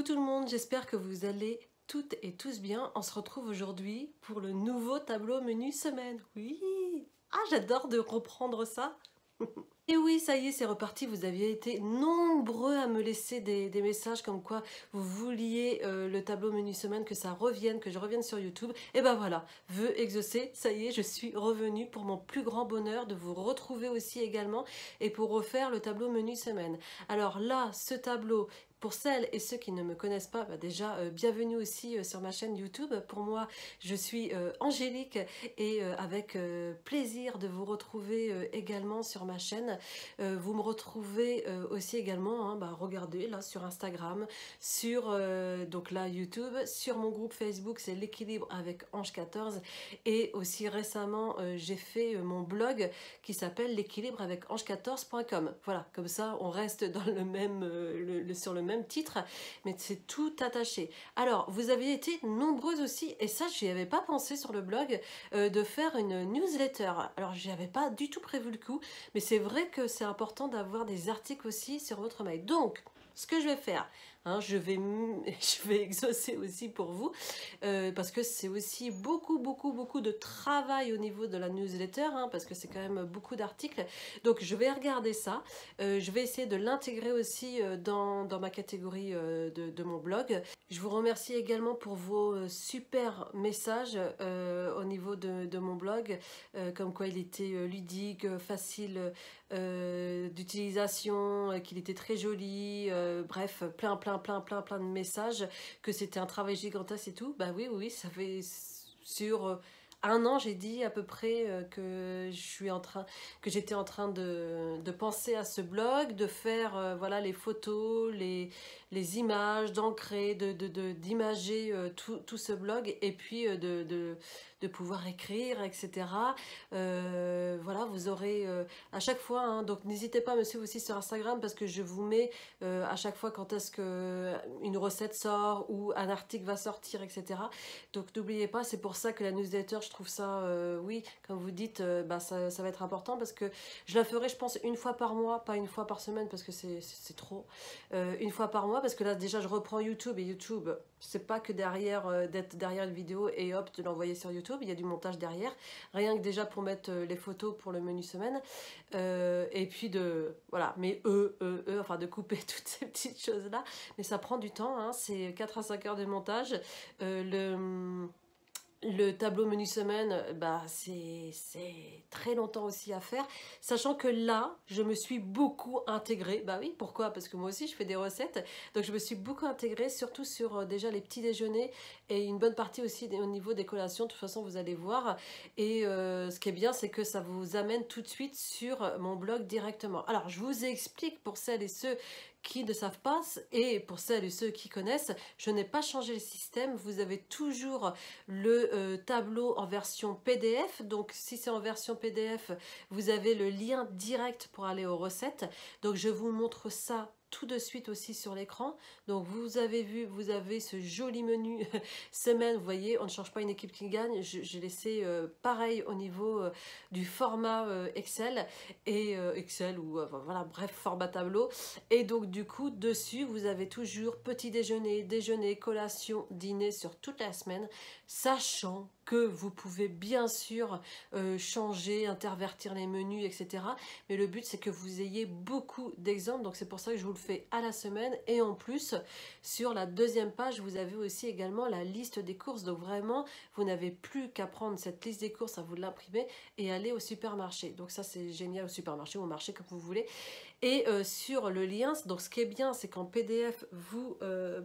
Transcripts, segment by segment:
tout le monde, j'espère que vous allez toutes et tous bien. On se retrouve aujourd'hui pour le nouveau tableau menu semaine. Oui! Ah, j'adore de reprendre ça. Et oui, ça y est, c'est reparti. Vous aviez été nombreux à me laisser des messages comme quoi vous vouliez le tableau menu semaine, que ça revienne, que je revienne sur YouTube. Et ben voilà, vœu exaucé, ça y est, je suis revenue pour mon plus grand bonheur de vous retrouver aussi également et pour refaire le tableau menu semaine. Alors là, ce tableau, pour celles et ceux qui ne me connaissent pas, bah déjà, bienvenue aussi sur ma chaîne YouTube. Pour moi, je suis Angélique et avec plaisir de vous retrouver également sur ma chaîne. Vous me retrouvez aussi également, hein, bah, regardez là sur Instagram, sur donc là YouTube, sur mon groupe Facebook, c'est l'équilibre avec Ange 14 et aussi récemment j'ai fait mon blog qui s'appelle l'équilibre avec ange14.com. Voilà, comme ça on reste dans le même, sur le même titre, mais c'est tout attaché. Alors, vous aviez été nombreuses aussi, et ça, j'y avais pas pensé sur le blog, de faire une newsletter. Alors, j'y avais pas du tout prévu le coup, mais c'est vrai que c'est important d'avoir des articles aussi sur votre mail. Donc, ce que je vais faire, hein, je vais exaucer aussi pour vous, parce que c'est aussi beaucoup de travail au niveau de la newsletter, hein, parce que c'est quand même beaucoup d'articles. Donc, je vais regarder ça. Je vais essayer de l'intégrer aussi dans ma catégorie de mon blog. Je vous remercie également pour vos super messages au niveau de mon blog, comme quoi il était ludique, facile d'utilisation, qu'il était très joli, bref, plein de messages, que c'était un travail gigantesque et tout. Bah oui, ça fait sur un an, j'ai dit à peu près que j'étais en train de penser à ce blog, de faire voilà, les photos, les images, d'ancrer, d'imager tout ce blog, et puis de pouvoir écrire, etc. Voilà, vous aurez à chaque fois, hein, donc n'hésitez pas à me suivre aussi sur Instagram, parce que je vous mets à chaque fois quand est-ce que une recette sort ou un article va sortir, etc. Donc n'oubliez pas, c'est pour ça que la newsletter, je trouve ça, oui, comme vous dites, bah, ça va être important, parce que je la ferai, je pense, une fois par mois, pas une fois par semaine, parce que c'est trop. Une fois par mois, parce que là déjà je reprends YouTube, et YouTube, c'est pas que derrière d'être derrière une vidéo et hop, de l'envoyer sur YouTube, il y a du montage derrière, rien que déjà pour mettre les photos pour le menu semaine, et puis voilà, mais enfin de couper toutes ces petites choses là, mais ça prend du temps, hein, c'est 4 à 5 heures de montage. Le tableau menu semaine, bah, c'est très longtemps aussi à faire, sachant que là, je me suis beaucoup intégrée. Bah oui, pourquoi? Parce que moi aussi, je fais des recettes, donc je me suis beaucoup intégrée, surtout sur déjà les petits déjeuners, et une bonne partie aussi au niveau des collations. De toute façon, vous allez voir. Et ce qui est bien, c'est que ça vous amène tout de suite sur mon blog directement. Alors, je vous explique pour celles et ceux qui ne savent pas, et pour celles et ceux qui connaissent, je n'ai pas changé le système. Vous avez toujours le tableau en version PDF. Donc si c'est en version PDF, vous avez le lien direct pour aller aux recettes. Donc je vous montre ça tout de suite aussi sur l'écran. Donc vous avez vu, vous avez ce joli menu semaine. Vous voyez, on ne change pas une équipe qui gagne. J'ai laissé pareil au niveau du format Excel, et Excel, ou voilà, bref, format tableau. Et donc du coup, dessus, vous avez toujours petit déjeuner, déjeuner, collation, dîner sur toute la semaine, sachant que vous pouvez bien sûr changer, intervertir les menus, etc. Mais le but, c'est que vous ayez beaucoup d'exemples. Donc c'est pour ça que je vous le fais à la semaine. Et en plus, sur la deuxième page, vous avez aussi également la liste des courses. Donc vraiment, vous n'avez plus qu'à prendre cette liste des courses, à vous l'imprimer et aller au supermarché. Donc ça, c'est génial, au supermarché ou au marché, comme vous voulez. Et sur le lien, donc ce qui est bien, c'est qu'en PDF, vous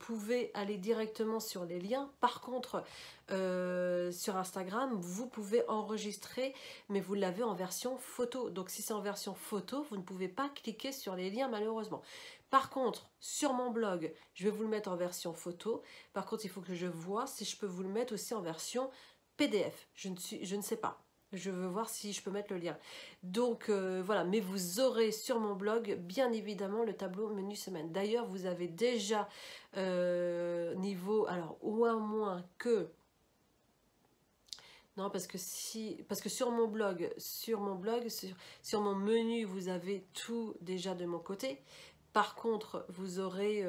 pouvez aller directement sur les liens. Par contre, sur Instagram, vous pouvez enregistrer, mais vous l'avez en version photo. Donc si c'est en version photo, vous ne pouvez pas cliquer sur les liens, malheureusement. Par contre, sur mon blog, je vais vous le mettre en version photo. Par contre, il faut que je vois si je peux vous le mettre aussi en version PDF. Je ne sais pas. Je veux voir si je peux mettre le lien. Donc voilà, mais vous aurez sur mon blog bien évidemment le tableau menu semaine. D'ailleurs, vous avez déjà niveau, alors au moins que... Non, parce que sur mon blog, sur mon menu, vous avez tout déjà de mon côté. Par contre, vous aurez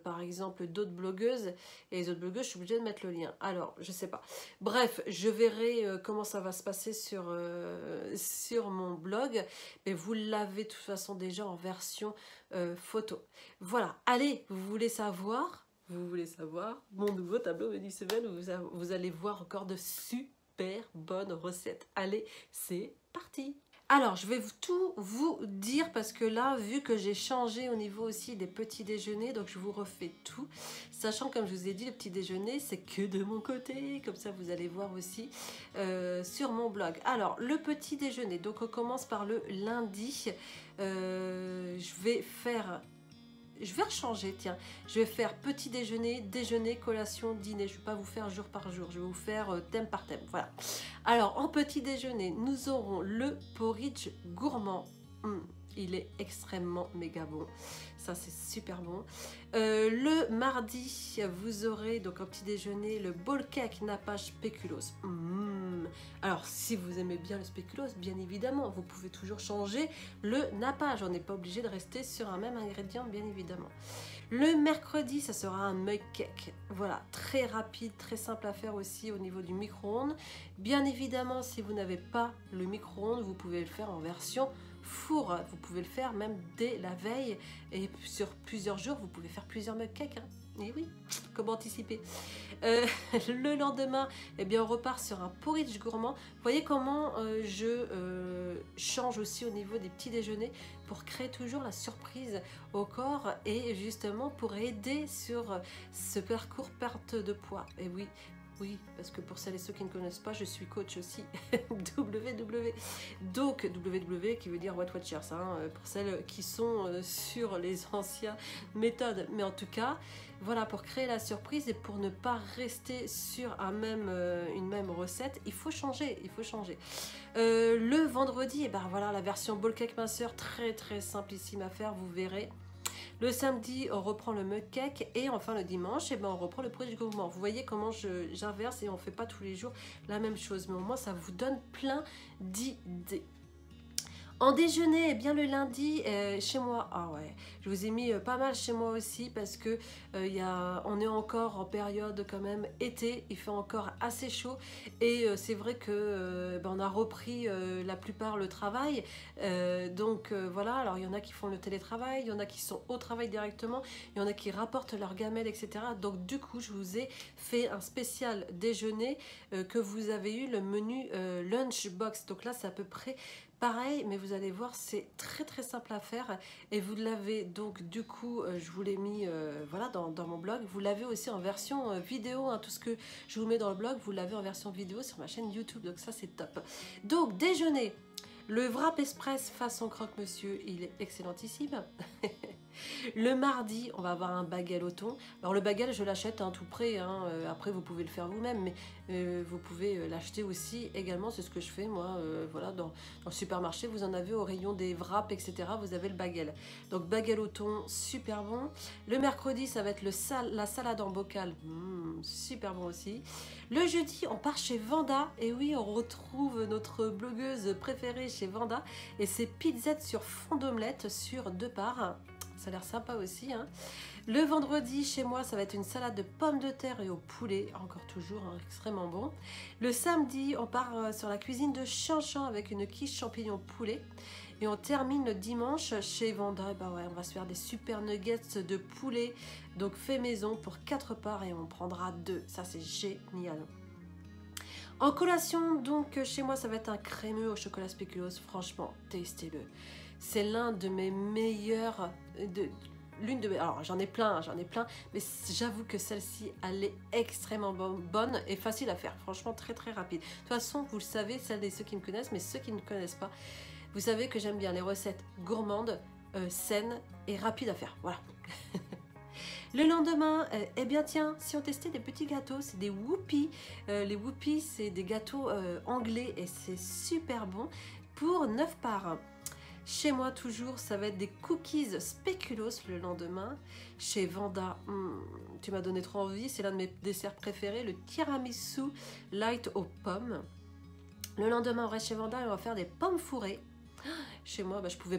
par exemple d'autres blogueuses, et les autres blogueuses, je suis obligée de mettre le lien. Alors, je sais pas. Bref, je verrai comment ça va se passer sur mon blog, mais vous l'avez de toute façon déjà en version photo. Voilà, allez, vous voulez savoir mon nouveau tableau menu semaine où vous allez voir encore de super bonnes recettes. Allez, c'est parti! Alors, je vais tout vous dire parce que là, vu que j'ai changé au niveau aussi des petits déjeuners, donc je vous refais tout. Sachant, comme je vous ai dit, le petit déjeuner, c'est que de mon côté. Comme ça, vous allez voir aussi sur mon blog. Alors, le petit déjeuner, donc on commence par le lundi. Je vais rechanger, tiens. Je vais faire petit déjeuner, déjeuner, collation, dîner. Je ne vais pas vous faire jour par jour. Je vais vous faire thème par thème. Voilà. Alors, en petit déjeuner, nous aurons le porridge gourmand. Il est extrêmement méga bon. Ça, c'est super bon. Le mardi, vous aurez donc en petit déjeuner le bowl cake nappage spéculoos. Alors, si vous aimez bien le spéculoos, bien évidemment, vous pouvez toujours changer le nappage. On n'est pas obligé de rester sur un même ingrédient, bien évidemment. Le mercredi, ça sera un mug cake. Voilà, très rapide, très simple à faire aussi au niveau du micro-ondes. Bien évidemment, si vous n'avez pas le micro-ondes, vous pouvez le faire en version four. Vous pouvez le faire même dès la veille et sur plusieurs jours, vous pouvez faire plusieurs mug cakes. Hein. Et oui, comment anticiper le lendemain, eh bien, on repart sur un porridge gourmand. Vous voyez comment je change aussi au niveau des petits déjeuners pour créer toujours la surprise au corps et justement pour aider sur ce parcours perte de poids. Et oui. Oui, parce que pour celles et ceux qui ne connaissent pas, je suis coach aussi, WW. Donc, WW qui veut dire What Watchers, hein, pour celles qui sont sur les anciennes méthodes. Mais en tout cas, voilà, pour créer la surprise et pour ne pas rester sur une même recette, il faut changer, le vendredi, et ben voilà, la version bowl cake minceur, très très simplissime à faire, vous verrez. Le samedi, on reprend le mug cake et enfin le dimanche, on reprend le porridge gourmand. Vous voyez comment j'inverse et on ne fait pas tous les jours la même chose. Mais au moins, ça vous donne plein d'idées. En déjeuner, eh bien le lundi, chez moi, ah ouais, je vous ai mis pas mal chez moi aussi parce que on est encore en période quand même été, il fait encore assez chaud et c'est vrai que on a repris la plupart le travail, donc voilà, alors il y en a qui font le télétravail, il y en a qui sont au travail directement, il y en a qui rapportent leurs gamelles, etc. Donc du coup, je vous ai fait un spécial déjeuner que vous avez eu le menu lunchbox, donc là c'est à peu près pareil, mais vous allez voir, c'est très très simple à faire et vous l'avez donc du coup, je vous l'ai mis voilà, dans mon blog. Vous l'avez aussi en version vidéo, hein, tout ce que je vous mets dans le blog, vous l'avez en version vidéo sur ma chaîne YouTube, donc ça c'est top. Donc déjeuner, le wrap express façon croque-monsieur, il est excellentissime. Le mardi, on va avoir un bagel au thon. Alors le bagel, je l'achète tout prêt. Hein. Après, vous pouvez le faire vous-même, mais vous pouvez l'acheter aussi également. C'est ce que je fais moi. Voilà, dans le supermarché, vous en avez au rayon des wraps, etc. Vous avez le bagel. Donc bagel au thon, super bon. Le mercredi, ça va être la salade en bocal, super bon aussi. Le jeudi, on part chez Vanda. Et oui, on retrouve notre blogueuse préférée chez Vanda. Et c'est pizzettes sur fond d'omelette sur 2 parts. Ça a l'air sympa aussi. Hein. Le vendredi, chez moi, ça va être une salade de pommes de terre et au poulet. Encore toujours extrêmement bon. Le samedi, on part sur la cuisine de Chanchan avec une quiche champignon poulet. Et on termine le dimanche chez Vanda. Bah ouais, on va se faire des super nuggets de poulet. Donc fait maison pour 4 parts et on prendra 2. Ça, c'est génial. En collation, donc, chez moi, ça va être un crémeux au chocolat spéculoos. Franchement, testez-le. C'est l'un de mes meilleurs... alors j'en ai plein, mais j'avoue que celle-ci, elle est extrêmement bonne et facile à faire. Franchement, très très rapide. De toute façon, vous le savez, celles et ceux qui me connaissent, mais ceux qui ne me connaissent pas, vous savez que j'aime bien les recettes gourmandes, saines et rapides à faire. Voilà. Le lendemain, eh bien tiens, si on testait des petits gâteaux, c'est des whoopies. Les whoopies, c'est des gâteaux anglais et c'est super bon pour 9 parts. Chez moi, toujours, ça va être des cookies spéculoos le lendemain. Chez Vanda, tu m'as donné trop envie, c'est l'un de mes desserts préférés, le tiramisu light aux pommes. Le lendemain, on reste chez Vanda et on va faire des pommes fourrées. chez moi, bah, je pouvais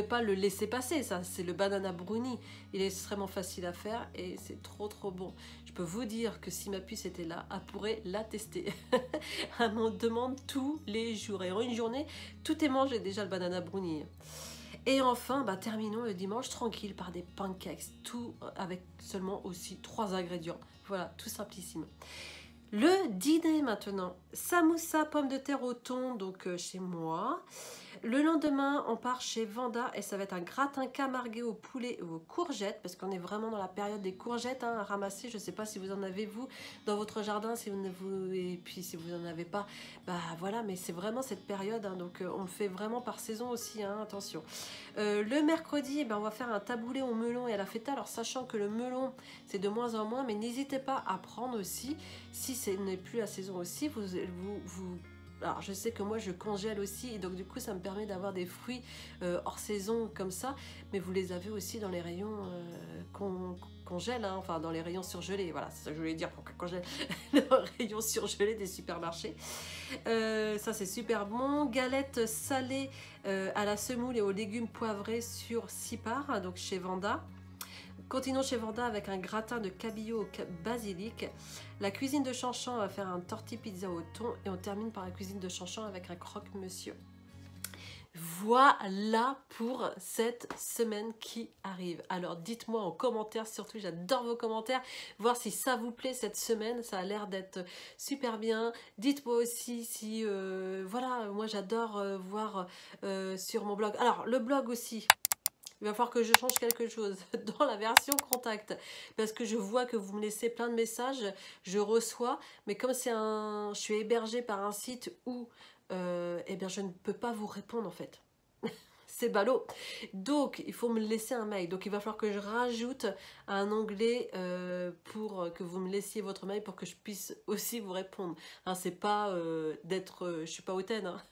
pas le laisser passer. Ça, c'est le banana brownie. Il est extrêmement facile à faire et c'est trop trop bon. Je peux vous dire que si ma puce était là, elle pourrait la tester. Elle m'en demande tous les jours. Et en une journée, tout est mangé déjà le banana brownie. Et enfin, bah, terminons le dimanche tranquille par des pancakes, tout avec seulement aussi 3 ingrédients. Voilà, tout simplissime. Le dîner maintenant, samoussa, pommes de terre au thon, donc chez moi. Le lendemain, on part chez Vanda et ça va être un gratin camarguais au poulet et aux courgettes, parce qu'on est vraiment dans la période des courgettes hein, à ramasser. Je ne sais pas si vous en avez vous dans votre jardin, si et puis si vous n'en avez pas, bah voilà, mais c'est vraiment cette période, hein, donc on le fait vraiment par saison aussi, hein, attention. Le mercredi, eh ben, on va faire un taboulé au melon et à la feta, alors sachant que le melon c'est de moins en moins, mais n'hésitez pas à prendre aussi, si ce n'est plus la saison aussi, vous alors je sais que moi je congèle aussi et donc du coup ça me permet d'avoir des fruits hors saison comme ça, mais vous les avez aussi dans les rayons qu'on gèle, hein, enfin dans les rayons surgelés, voilà c'est ça que je voulais dire pour qu'on gèle les rayons surgelés des supermarchés. Ça c'est super bon. Galettes salées à la semoule et aux légumes poivrés sur 6 parts, donc chez Vanda. Continuons chez Vanda avec un gratin de cabillaud au basilic. La cuisine de Chanchan va faire un tortille pizza au thon et on termine par la cuisine de Chanchan avec un croque-monsieur. Voilà pour cette semaine qui arrive. Alors dites-moi en commentaire, surtout j'adore vos commentaires, voir si ça vous plaît cette semaine, ça a l'air d'être super bien. Dites-moi aussi si, voilà, moi j'adore voir sur mon blog. Alors le blog aussi, il va falloir que je change quelque chose dans la version contact parce que je vois que vous me laissez plein de messages, je reçois, mais comme je suis hébergée par un site où eh bien je ne peux pas vous répondre en fait. C'est ballot. Donc il faut me laisser un mail. Donc il va falloir que je rajoute un onglet pour que vous me laissiez votre mail pour que je puisse aussi vous répondre. Hein, c'est pas je suis pas hautaine. Hein.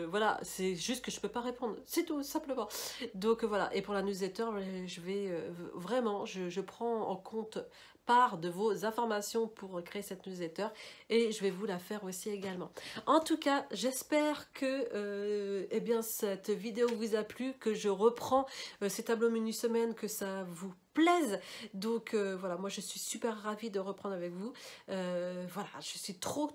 Voilà, c'est juste que je peux pas répondre, c'est tout simplement. Donc voilà, et pour la newsletter, je vais vraiment, je prends en compte part de vos informations pour créer cette newsletter et je vais vous la faire aussi également. En tout cas, j'espère que eh bien, cette vidéo vous a plu, que je reprends ces tableaux menu semaine, que ça vous plaise. Donc voilà, moi je suis super ravie de reprendre avec vous. Voilà, je suis trop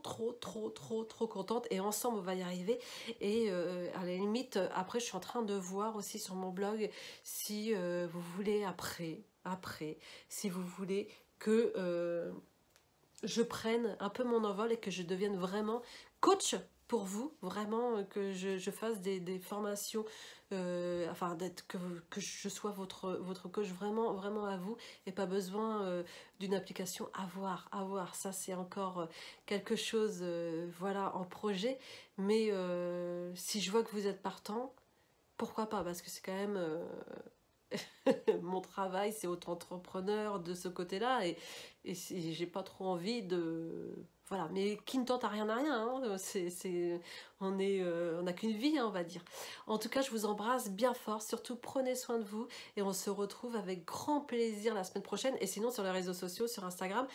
contente et ensemble on va y arriver. Et à la limite, après je suis en train de voir aussi sur mon blog si vous voulez après, si vous voulez que je prenne un peu mon envol et que je devienne vraiment coach pour vous, vraiment que je fasse des formations, enfin que je sois votre coach vraiment à vous et pas besoin d'une application à voir. Ça c'est encore quelque chose voilà en projet, mais si je vois que vous êtes partant, pourquoi pas, parce que c'est quand même mon travail, c'est auto-entrepreneur de ce côté-là et j'ai pas trop envie de... Voilà, mais qui ne tente à rien, hein. On n'a qu'une vie, hein, on va dire. En tout cas, je vous embrasse bien fort, surtout prenez soin de vous et on se retrouve avec grand plaisir la semaine prochaine et sinon sur les réseaux sociaux, sur Instagram.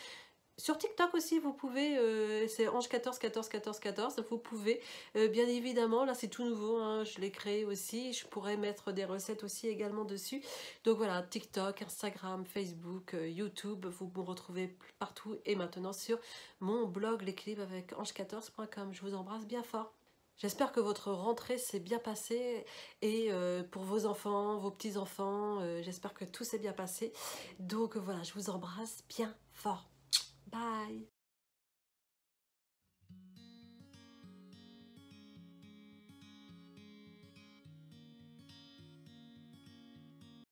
Sur TikTok aussi, vous pouvez, c'est Ange14141414, vous pouvez, bien évidemment, là c'est tout nouveau, hein, je l'ai créé aussi, je pourrais mettre des recettes aussi également dessus. Donc voilà, TikTok, Instagram, Facebook, YouTube, vous me retrouvez partout et maintenant sur mon blog l'équilibre avec ange14.com. Je vous embrasse bien fort. J'espère que votre rentrée s'est bien passée et pour vos enfants, vos petits-enfants, j'espère que tout s'est bien passé. Donc voilà, je vous embrasse bien fort. Bye.